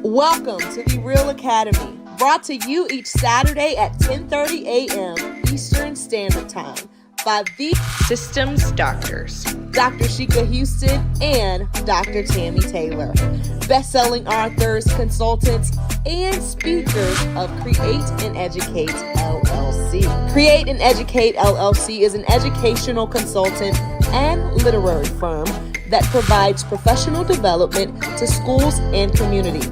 Welcome to the REALL Academy, brought to you each Saturday at 10:30 a.m. Eastern Standard Time by the Systems Doctors, Dr. Sheikah Houston and Dr. Tammy Taylor, best-selling authors, consultants, and speakers of Create and Educate LLC. Create and Educate LLC is an educational consultant and literary firm that provides professional development to schools and community.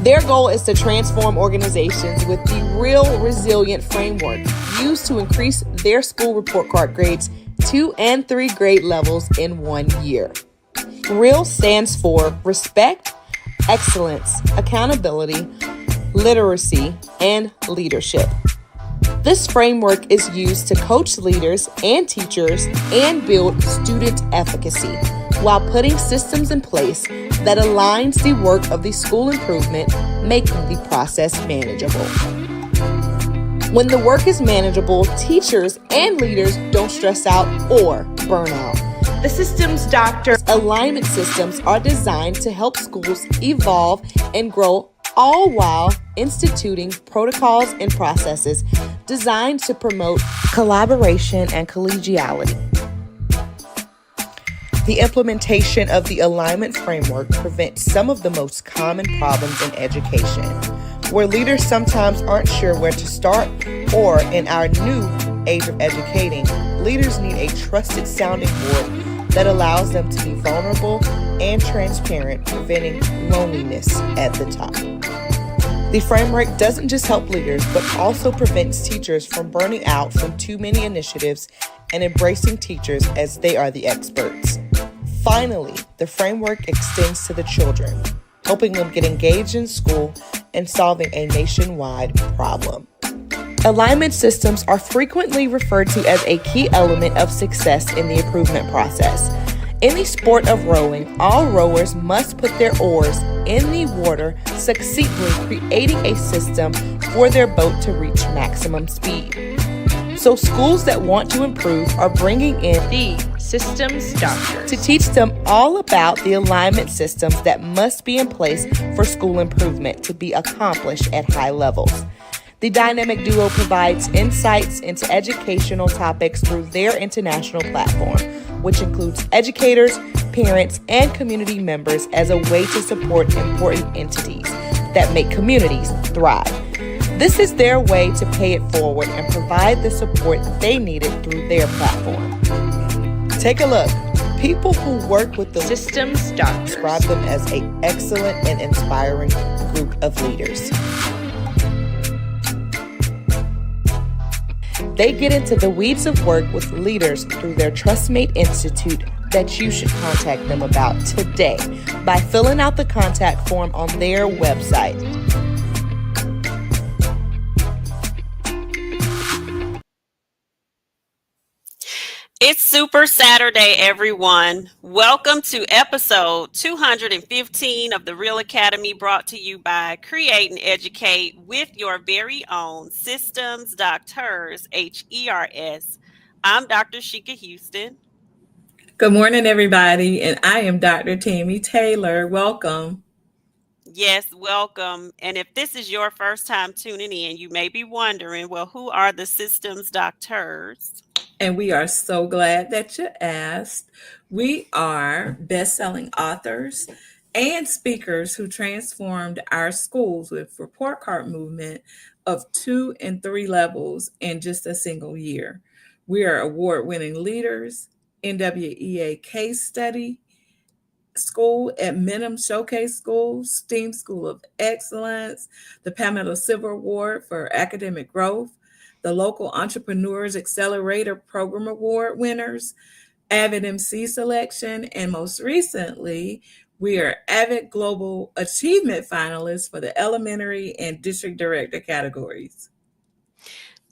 Their goal is to transform organizations with the REALL Resilient framework used to increase their school report card grades 2 and 3 grade levels in 1 year. REALL stands for Respect, Excellence, Accountability, Literacy, and Leadership. This framework is used to coach leaders and teachers and build student efficacy while putting systems in place that aligns the work of the school improvement, making the process manageable. When the work is manageable, teachers and leaders don't stress out or burn out. the Systems Doctor. Alignment systems are designed to help schools evolve and grow, all while instituting protocols and processes designed to promote collaboration and collegiality. The implementation of the alignment framework prevents some of the most common problems in education, where leaders sometimes aren't sure where to start, or in our new age of educating, leaders need a trusted sounding board that allows them to be vulnerable and transparent, preventing loneliness at the top. The framework doesn't just help leaders, but also prevents teachers from burning out from too many initiatives and embracing teachers as they are the experts. Finally, the framework extends to the children, helping them get engaged in school and solving a nationwide problem. Alignment systems are frequently referred to as a key element of success in the improvement process. In the sport of rowing, all rowers must put their oars in the water, succinctly creating a system for their boat to reach maximum speed. So schools that want to improve are bringing in The Systems Doctors to teach them all about the alignment systems that must be in place for school improvement to be accomplished at high levels. The dynamic duo provides insights into educational topics through their international platform, which includes educators, parents, and community members as a way to support important entities that make communities thrive. This is their way to pay it forward and provide the support they needed through their platform. Take a look. People who work with the Systems Doctors describe them as an excellent and inspiring group of leaders. They get into the weeds of work with leaders through their TrustMate Institute that you should contact them about today by filling out the contact form on their website. It's Super Saturday, everyone. Welcome to episode 215 of the REALL Academy, brought to you by Create and Educate with your very own Systems Doctors, HERS. I'm Dr. Sheikah Houston. Good morning, everybody, and I am Dr. Tammy Taylor. Welcome. Yes, welcome. And if this is your first time tuning in, you may be wondering, well, who are the Systems Doctors? And we are so glad that you asked. We are best-selling authors and speakers who transformed our schools with report card movement of 2 and 3 levels in just a single year. We are award-winning leaders, NWEA case study school, at Minim Showcase School, STEAM School of Excellence, the Pamela Silver Award for Academic Growth, the Local Entrepreneurs Accelerator Program Award winners, Avid MC Selection, and most recently, we are Avid Global Achievement finalists for the elementary and district director categories.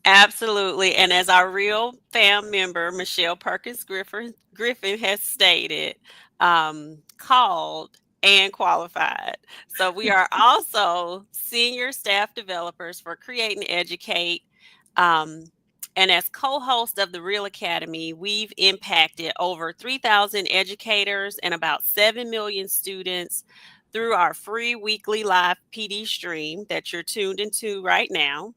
Absolutely. And as our real fam member, Michelle Perkins Griffin has stated, called and qualified. So we are also senior staff developers for Create and Educate. And as co-host of the REALL Academy, we've impacted over 3,000 educators and about 7 million students through our free weekly live PD stream that you're tuned into right now.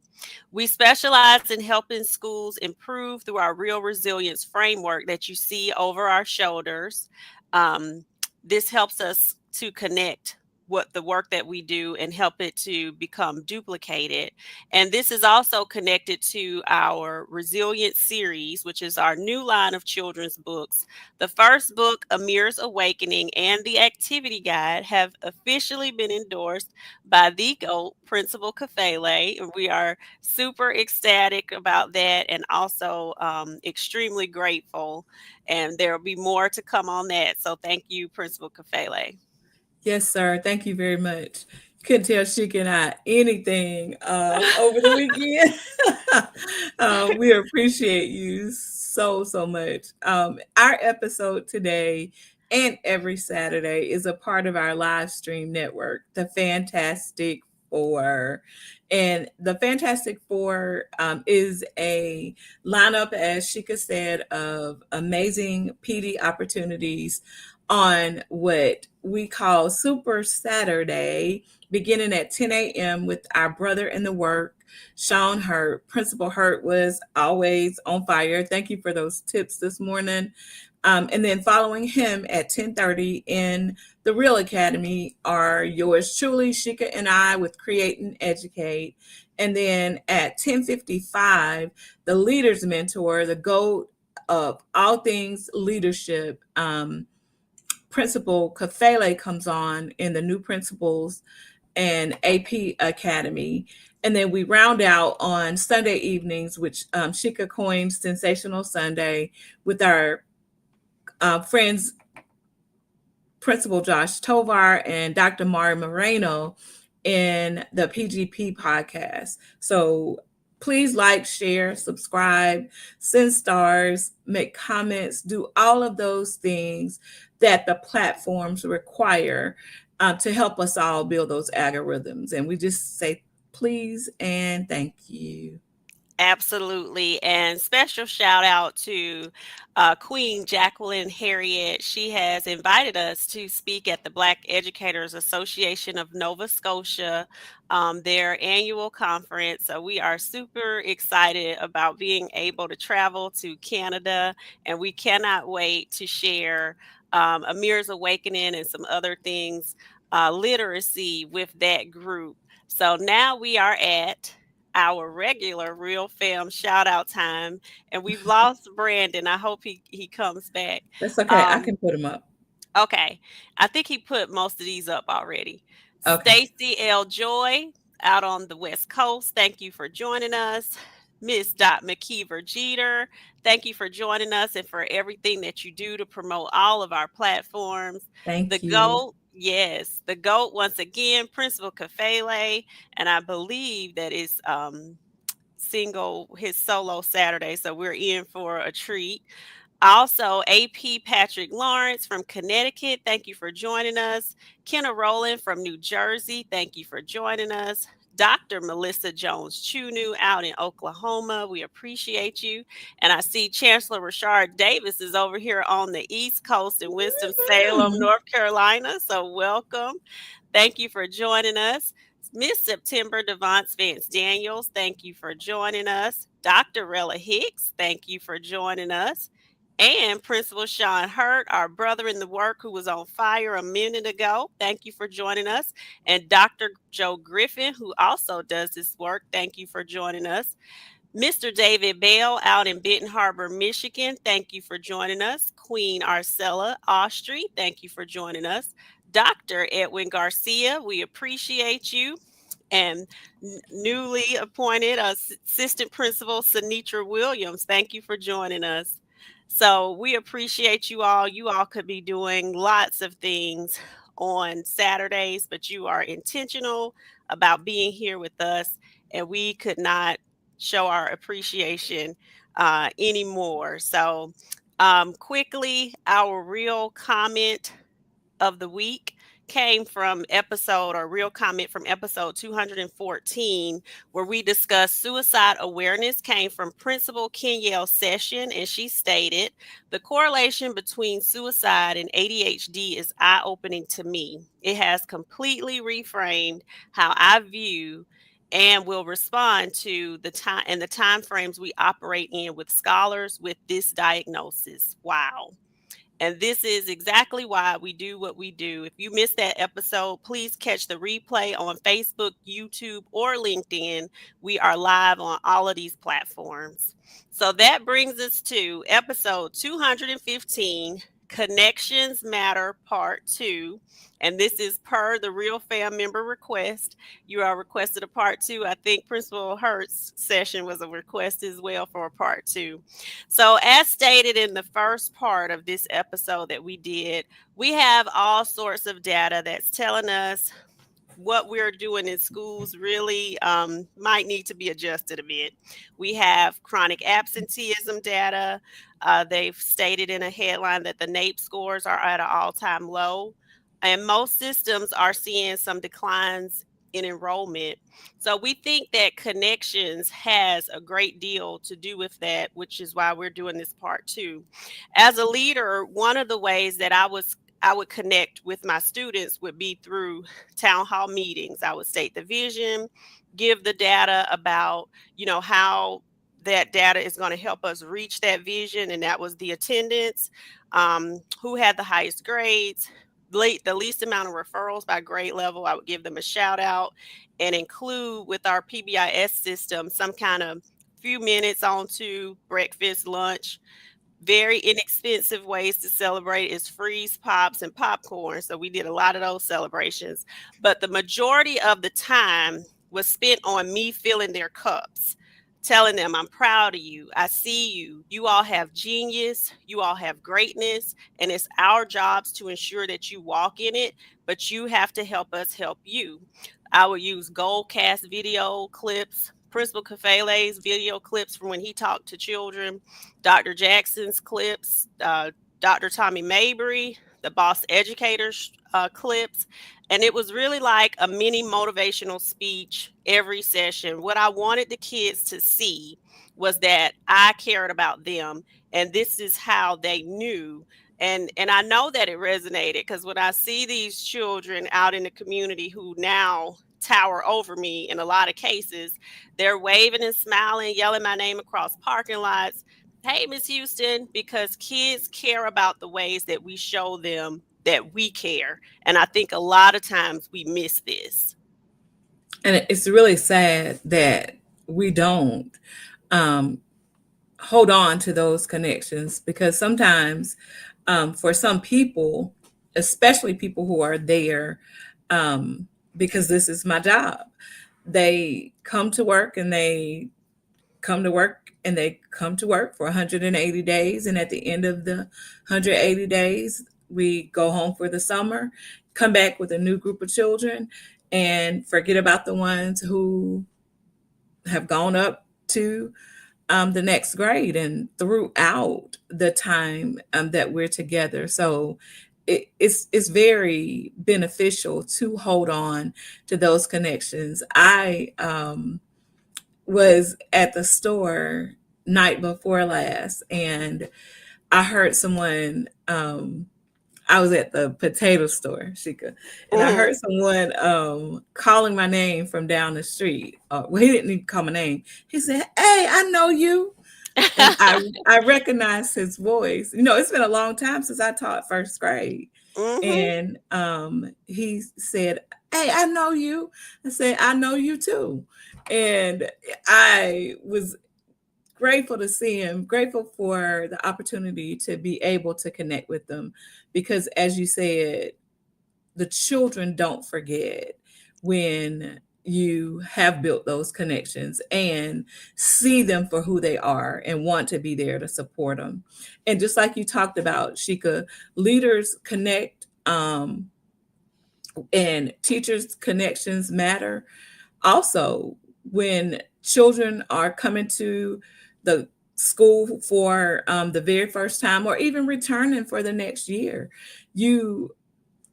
We specialize in helping schools improve through our real resilience framework that you see over our shoulders. Um, this helps us to connect what the work that we do and help it to become duplicated. And this is also connected to our Resilience series, which is our new line of children's books. The first book, Amir's Awakening, and the activity guide have officially been endorsed by the GOAT, Principal Kafele. And we are super ecstatic about that and also extremely grateful. And there will be more to come on that. So thank you, Principal Kafele. Yes, sir. Thank you very much. Couldn't tell Sheik and I anything over the weekend. We appreciate you so much. Our episode today and every Saturday is a part of our live stream network, the Fantastic Four. And the Fantastic Four is a lineup, as Sheikah said, of amazing PD opportunities on what we call Super Saturday, beginning at 10 a.m. with our brother in the work, Sean Hurt. Principal Hurt was always on fire. Thank you for those tips this morning. And then following him at 10:30 in the Real Academy are yours truly, Sheikah and I, with Create and Educate. And then at 10:55, the Leaders Mentor, the GOAT of all things leadership, Principal Kafele comes on in the New Principals and AP Academy. And then we round out on Sunday evenings, which Sheikah coined Sensational Sunday, with our friends, Principal Josh Tovar and Dr. Mari Moreno in the PGP podcast. So please like, share, subscribe, send stars, make comments, do all of those things that the platforms require to help us all build those algorithms. And we just say please and thank you. Absolutely. And special shout out to Queen Jacqueline Harriet. She has invited us to speak at the Black Educators Association of Nova Scotia, their annual conference. So we are super excited about being able to travel to Canada, and we cannot wait to share Amir's Awakening and some other things, literacy with that group. So now we are at our regular Real Fam shout out time, and we've lost Brandon. I hope he comes back. That's okay. I can put them up. Okay, I think he put most of these up already. Okay. Stacy L. Joy out on the West Coast, thank you for joining us. Miss Dot McKeever Jeter, thank you for joining us and for everything that you do to promote all of our platforms. The Thank you. GOAT, yes, the GOAT once again, Principal Kafele, and I believe that is his solo Saturday, so we're in for a treat. Also, AP Patrick Lawrence from Connecticut, thank you for joining us. Kenna Rowland from New Jersey, thank you for joining us. Dr. Melissa Jones Chunu out in Oklahoma, we appreciate you. And I see Chancellor Rashard Davis is over here on the East Coast in Winston-Salem, North Carolina, so welcome. Thank you for joining us. Miss September Devance Vance Daniels, thank you for joining us. Dr. Rella Hicks, thank you for joining us. And Principal Sean Hurt, our brother in the work who was on fire a minute ago. Thank you for joining us. And Dr. Joe Griffin, who also does this work. Thank you for joining us. Mr. David Bell out in Benton Harbor, Michigan. Thank you for joining us. Queen Arcella Austri, thank you for joining us. Dr. Edwin Garcia, we appreciate you. And newly appointed Assistant Principal Sinitra Williams, thank you for joining us. So we appreciate you all. You all could be doing lots of things on Saturdays, but you are intentional about being here with us, and we could not show our appreciation anymore. So quickly, our real comment of the week came from episode or real comment from episode 214, where we discussed suicide awareness, came from Principal Kenyelle Session, and she stated, the correlation between suicide and ADHD is eye-opening to me. It has completely reframed how I view and will respond to the time and the time frames we operate in with scholars with this diagnosis. Wow. And this is exactly why we do what we do. If you missed that episode, please catch the replay on Facebook, YouTube, or LinkedIn. We are live on all of these platforms. So that brings us to episode 215, Connections Matter Part 2. And this is per the Real Fam member request. You are requested a part 2. I think Principal Hurt's session was a request as well for a part 2. So, as stated in the first part of this episode that we did, we have all sorts of data that's telling us what we're doing in schools really might need to be adjusted a bit. We have chronic absenteeism data. They've stated in a headline that the NAEP scores are at an all-time low, and most systems are seeing some declines in enrollment. So we think that connections has a great deal to do with that, which is why we're doing this part 2. As a leader, one of the ways that I would connect with my students would be through town hall meetings. I would state the vision, give the data about, how that data is going to help us reach that vision. And that was the attendance, who had the highest grades, the least amount of referrals by grade level. I would give them a shout out and include with our PBIS system some kind of few minutes onto breakfast, lunch. Very inexpensive ways to celebrate is freeze pops and popcorn. So we did a lot of those celebrations. But the majority of the time was spent on me filling their cups, telling them, I'm proud of you. I see you. You all have genius. You all have greatness. And it's our jobs to ensure that you walk in it, but you have to help us help you. I would use Goldcast video clips, Principal Kafele's video clips from when he talked to children, Dr. Jackson's clips, Dr. Tommy Mabry, the Boss Educators clips. And it was really like a mini motivational speech every session. What I wanted the kids to see was that I cared about them, and this is how they knew. And I know that it resonated, because when I see these children out in the community who now tower over me in a lot of cases, they're waving and smiling, yelling my name across parking lots. Hey, Miss Houston, because kids care about the ways that we show them that we care. And I think a lot of times we miss this. And it's really sad that we don't hold on to those connections, because sometimes for some people, especially people who are there, because this is my job, they come to work and they come to work and they come to work for 180 days. And at the end of the 180 days, we go home for the summer, come back with a new group of children, and forget about the ones who have gone up to the next grade and throughout the time that we're together. So it's very beneficial to hold on to those connections. I was at the store night before last, and I heard someone, I was at the potato store, Shika, and I heard someone calling my name from down the street. Well, he didn't even call my name. He said, "Hey, I know you." And I recognized his voice. It's been a long time since I taught first grade. And he said, "Hey, I know you." I said, "I know you too." And I was grateful to see him, grateful for the opportunity to be able to connect with them, because as you said, the children don't forget when you have built those connections and see them for who they are and want to be there to support them. And just like you talked about, Shika, leaders connect, and teachers' connections matter. Also, when children are coming to the school for the very first time, or even returning for the next year, you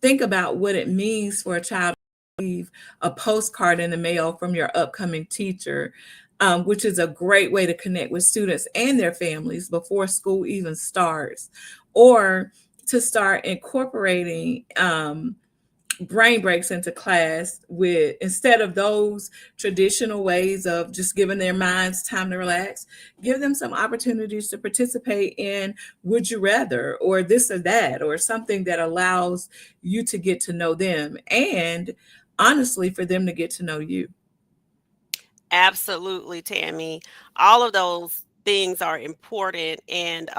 think about what it means for a child to receive a postcard in the mail from your upcoming teacher, which is a great way to connect with students and their families before school even starts, or to start incorporating brain breaks into class with, instead of those traditional ways of just giving their minds time to relax, give them some opportunities to participate in would you rather or this or that, or something that allows you to get to know them and honestly for them to get to know you. Absolutely, Tammy. All of those things are important. And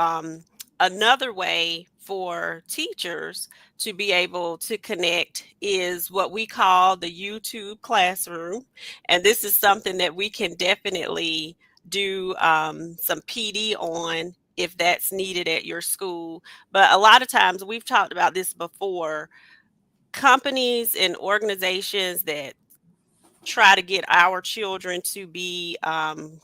another way for teachers to be able to connect is what we call the YouTube classroom. And this is something that we can definitely do some PD on if that's needed at your school. But a lot of times, we've talked about this before, companies and organizations that try to get our children to be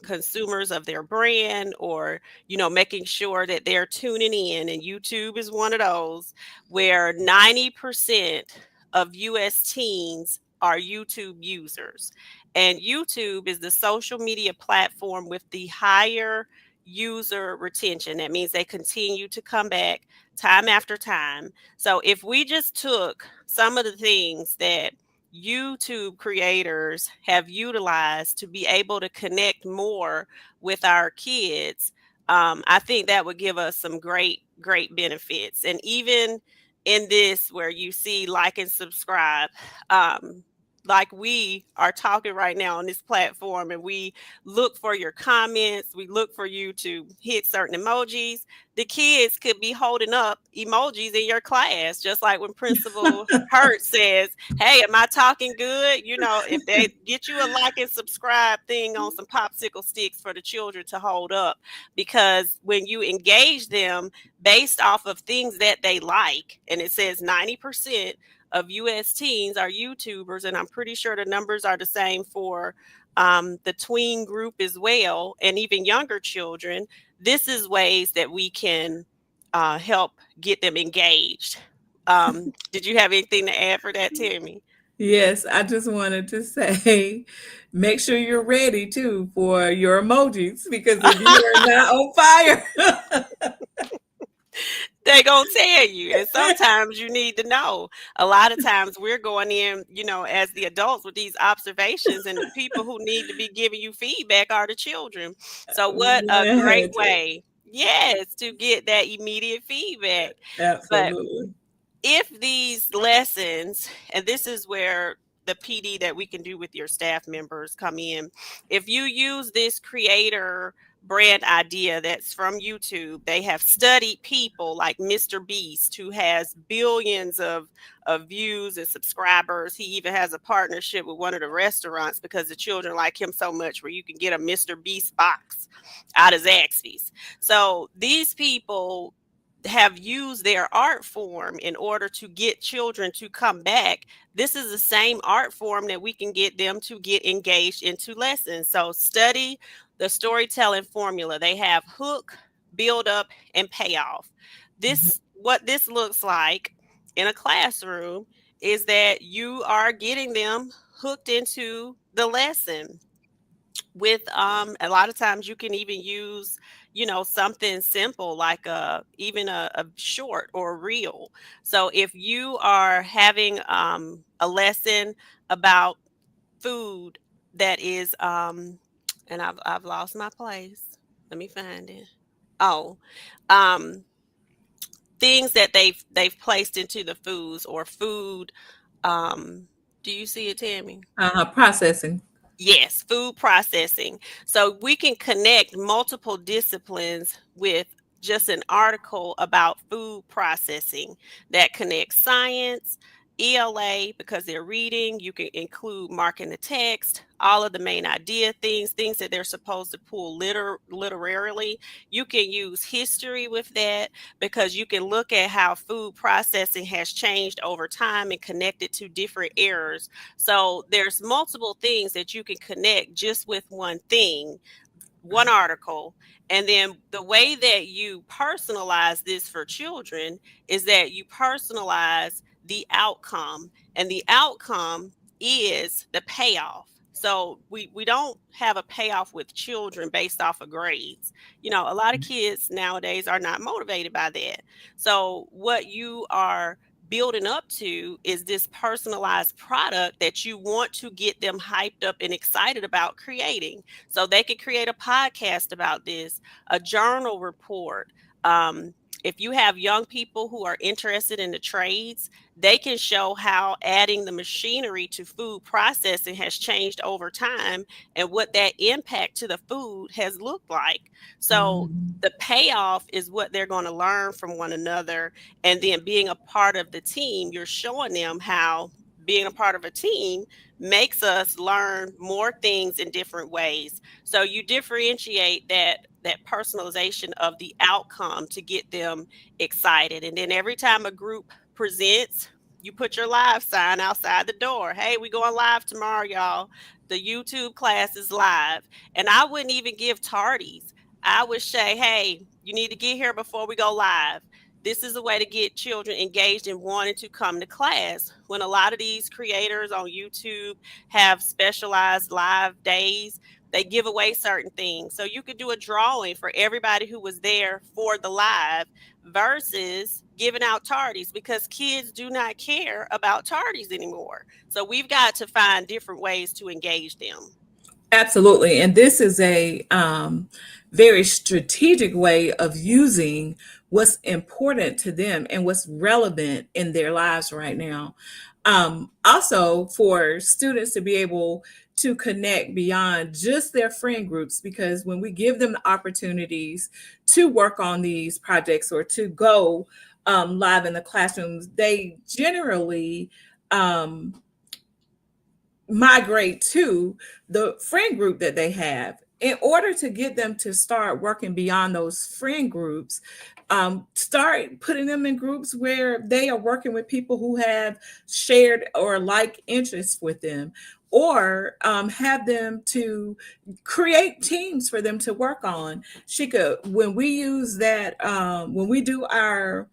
consumers of their brand, or making sure that they're tuning in, and YouTube is one of those, where 90% of US teens are YouTube users, and YouTube is the social media platform with the higher user retention. That means they continue to come back time after time. So if we just took some of the things that YouTube creators have utilized to be able to connect more with our kids, I think that would give us some great, great benefits. And even in this, where you see like and subscribe, like we are talking right now on this platform, and we look for your comments, we look for you to hit certain emojis. The kids could be holding up emojis in your class, just like when Principal Hurt says, "Hey, am I talking good?" If they get you a like and subscribe thing on some popsicle sticks for the children to hold up, because when you engage them based off of things that they like, and it says 90% of US teens are YouTubers, and I'm pretty sure the numbers are the same for the tween group as well, and even younger children. This is ways that we can help get them engaged. Did you have anything to add for that, Tammy? Yes, I just wanted to say, make sure you're ready too for your emojis because if you are not on fire, They gonna tell you, and sometimes you need to know. A lot of times we're going in, as the adults with these observations, and the people who need to be giving you feedback are the children. So what a great 100, way, yes, to get that immediate feedback. But absolutely. if these lessons, and this is where the PD that we can do with your staff members come in, if you use this creator brand idea that's from YouTube, they have studied people like Mr. Beast, who has billions of views and subscribers. He even has a partnership with one of the restaurants because the children like him so much, where you can get a Mr. Beast box out of Zaxby's. So these people have used their art form in order to get children to come back. This is the same art form that we can get them to get engaged into lessons. So study the storytelling formula. They have hook, build up, and payoff. Mhm. What this looks like in a classroom is that you are getting them hooked into the lesson with a lot of times you can even use something simple like a short or a reel. So if you are having a lesson about food that is and I've lost my place, let me find it. Oh, um things that they've placed into the foods, or food, um do you see it, Tammy? Processing. Yes, food processing. So we can connect multiple disciplines with just an article about food processing that connects science, ELA, because they're reading. You can include marking the text, all of the main idea things that they're supposed to pull literarily. You can use history with that, because you can look at how food processing has changed over time and connect it to different eras. So there's multiple things that you can connect just with one thing, one article. And then the way that you personalize this for children is that you personalize the outcome, and the outcome is the payoff. So we don't have a payoff with children based off of grades. A lot of kids nowadays are not motivated by that. So what you are building up to is this personalized product that you want to get them hyped up and excited about creating. So they could create a podcast about this, a journal report. If you have young people who are interested in the trades, they can show how adding the machinery to food processing has changed over time and what that impact to the food has looked like. So Mhm. the payoff is what they're going to learn from one another. And then being a part of the team, you're showing them how being a part of a team makes us learn more things in different ways. So you differentiate that personalization of the outcome to get them excited. And then every time a group presents, you put your live sign outside the door. Hey, we going live tomorrow, y'all. The YouTube class is live. And I wouldn't even give tardies. I would say, hey, you need to get here before we go live. This is a way to get children engaged and wanting to come to class. When a lot of these creators on YouTube have specialized live days, they give away certain things. So you could do a drawing for everybody who was there for the live versus giving out tardies, because kids do not care about tardies anymore. So we've got to find different ways to engage them. Absolutely. And this is a very strategic way of using what's important to them and what's relevant in their lives right now. Also, for students to be able to connect beyond just their friend groups, because when we give them the opportunities to work on these projects or to go live in the classrooms, they generally migrate to the friend group that they have. In order to get them to start working beyond those friend groups, start putting them in groups where they are working with people who have shared or like interests with them, or have them to create teams for them to work on. When we use that, when we do our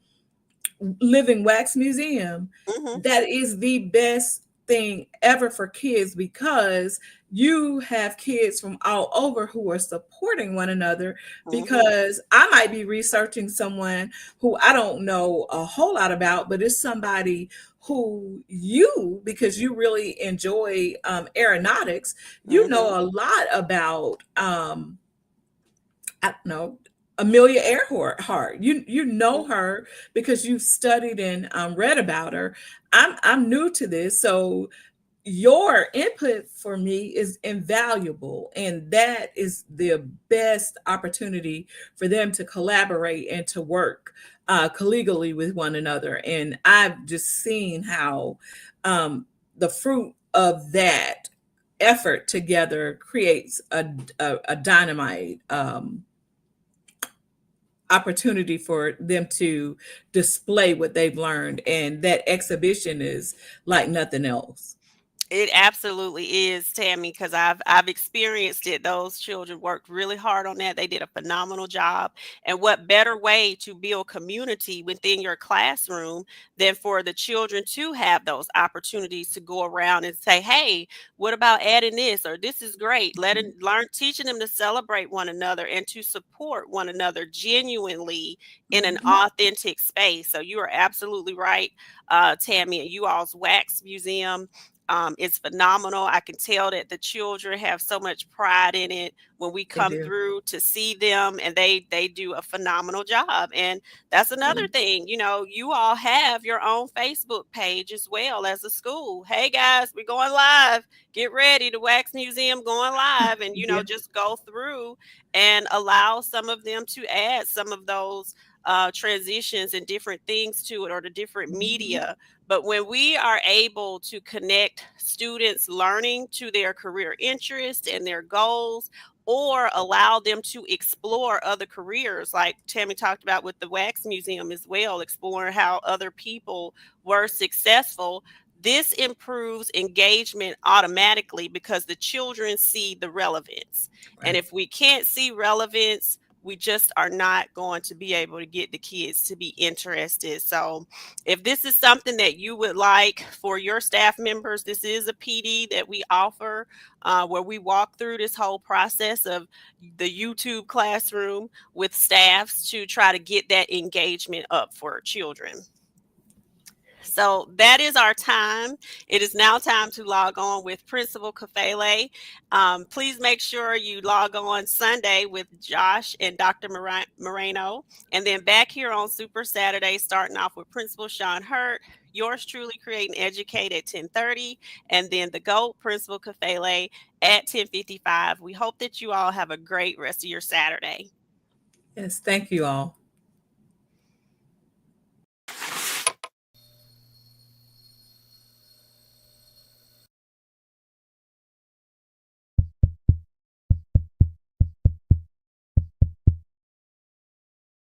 living wax museum, Mm-hmm, that is the best thing ever for kids, because you have kids from all over who are supporting one another. mm-hmm, Because I might be researching someone who I don't know a whole lot about, but it's somebody who you, because you really enjoy aeronautics, you mm-hmm, know a lot about I don't know, Amelia Earhart. You know her because you've studied and read about her. I'm new to this, so your input for me is invaluable, and that is the best opportunity for them to collaborate and to work collegially with one another. And I've just seen how the fruit of that effort together creates a dynamite opportunity for them to display what they've learned, and that exhibition is like nothing else. It absolutely is, Tammy, because I've experienced it. Those children worked really hard on that. They did a phenomenal job. And what better way to build community within your classroom than for the children to have those opportunities to go around and say, "Hey, what about adding this?" or "This is great." Learn, teaching them to celebrate one another and to support one another genuinely in an Mhm. authentic space. So you are absolutely right, Tammy. And you all's wax museum, it's phenomenal. I can tell that the children have so much pride in it when we They come do. through to see them, and they do a phenomenal job. And that's another thing, you all have your own Facebook page as well as a school. Hey guys, we're going live. Get ready, the Wax Museum going live, and Yeah. just go through and allow some of them to add some of those transitions and different things to it, or the different Mhm. media. But when we are able to connect students' learning to their career interests and their goals, or allow them to explore other careers, like Tammy talked about with the Wax Museum as well, exploring how other people were successful, this improves engagement automatically because the children see the relevance. And Right. if we can't see relevance, we just are not going to be able to get the kids to be interested. So if this is something that you would like for your staff members, this is a PD that we offer where we walk through this whole process of the YouTube classroom with staffs to try to get that engagement up for children. So that is our time. It is now time to log on with Principal Kafele. Please make sure you log on Sunday with Josh and Dr. Moreno. And then back here on Super Saturday, starting off with Principal Sean Hurt, yours truly, Create and Educate at 10:30. And then the GOAT, Principal Kafele at 10:55. We hope that you all have a great rest of your Saturday. Yes, thank you all.